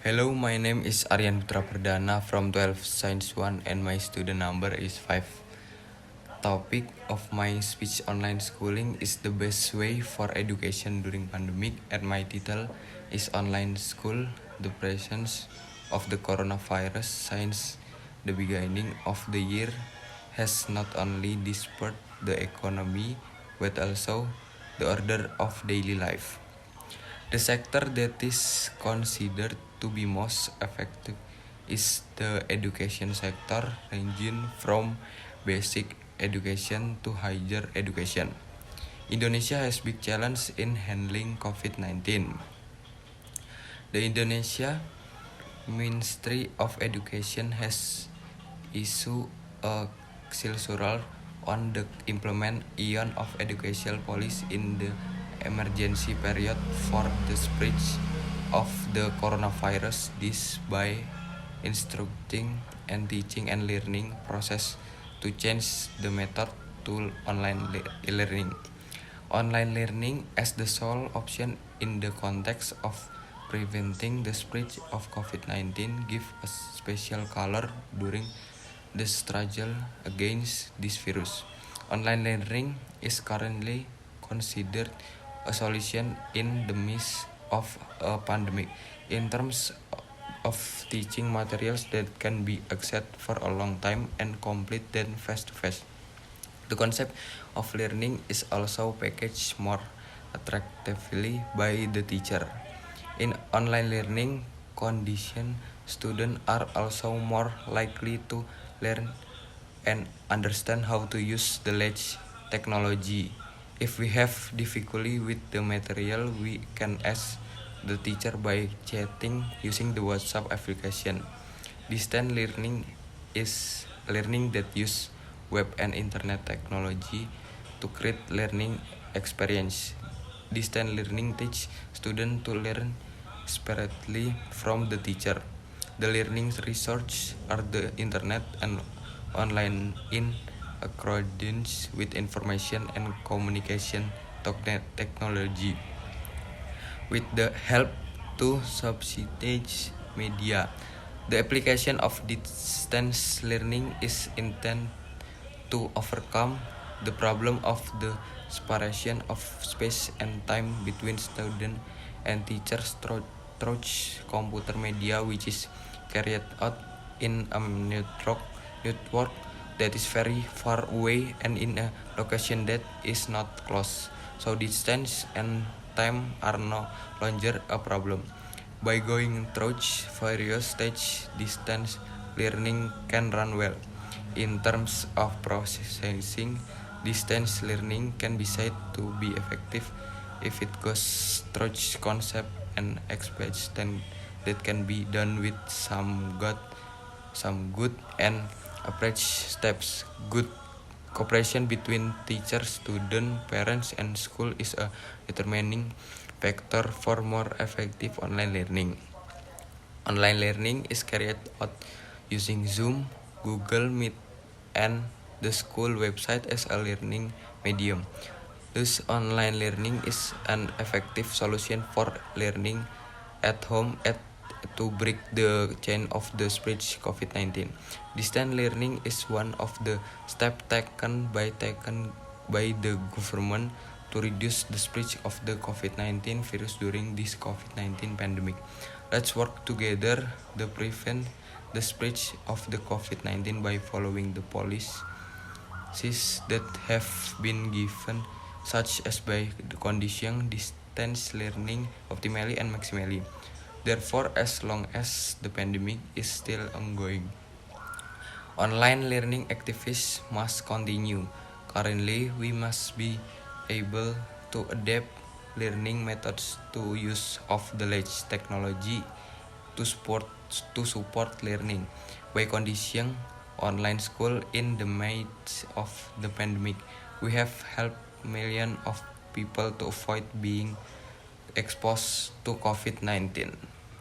Hello, my name is Aryan Putra Perdana from 12 Science 1 and my student number is 5. Topic of my speech: online schooling is the best way for education during pandemic, and my title is Online School, the presence of the coronavirus since the beginning of the year has not only disturbed the economy but also the order of daily life. The sector that is considered to be most effective is the education sector, ranging from basic education to higher education. Indonesia has big challenge in handling COVID-19. The Indonesia Ministry of Education has issued a circular on the implement of educational policy in the emergency period for the spread of the coronavirus. This by instructing and teaching and learning process to change the method to online learning. Online learning as the sole option in the context of preventing the spread of COVID-19 give a special color during the struggle against this virus. Online learning is currently considered a solution in the midst of a pandemic in terms of teaching materials that can be accessed for a long time and complete than face-to-face. The concept of learning is also packaged more attractively by the teacher. In online learning condition, students are also more likely to learn and understand how to use the latest technology. If we have difficulty with the material, we can ask the teacher by chatting using the WhatsApp application. Distance learning is learning that use web and internet technology to create learning experience. Distance learning teach students to learn separately from the teacher. The learning resources are the internet and online in accordance with information and communication technology. With the help to substitute media, the application of distance learning is intended to overcome the problem of the separation of space and time between student and teachers through computer media, which is carried out in a network that is very far away and in a location that is not close. So distance and time are no longer a problem. By going through various stages, distance learning can run well. In terms of processing, distance learning can be said to be effective if it goes through concept and expansion that can be done with some good and approach steps. Good cooperation between teachers, student, parents, and school is a determining factor for more effective online learning. Online learning is carried out using Zoom, Google Meet, and the school website as a learning medium. Thus, online learning is an effective solution for learning at home to break the chain of the spread COVID-19. Distance learning is one of the steps taken by the government to reduce the spread of the COVID-19 virus during this COVID-19 pandemic. Let's work together to prevent the spread of the COVID-19 by following the policies that have been given, such as by the condition distance learning optimally and maximally. Therefore, as long as the pandemic is still ongoing, online learning activities must continue. Currently, we must be able to adapt learning methods to use of the latest technology to support learning. By conditioning online school in the midst of the pandemic, we have helped millions of people to avoid being exposed to COVID-19.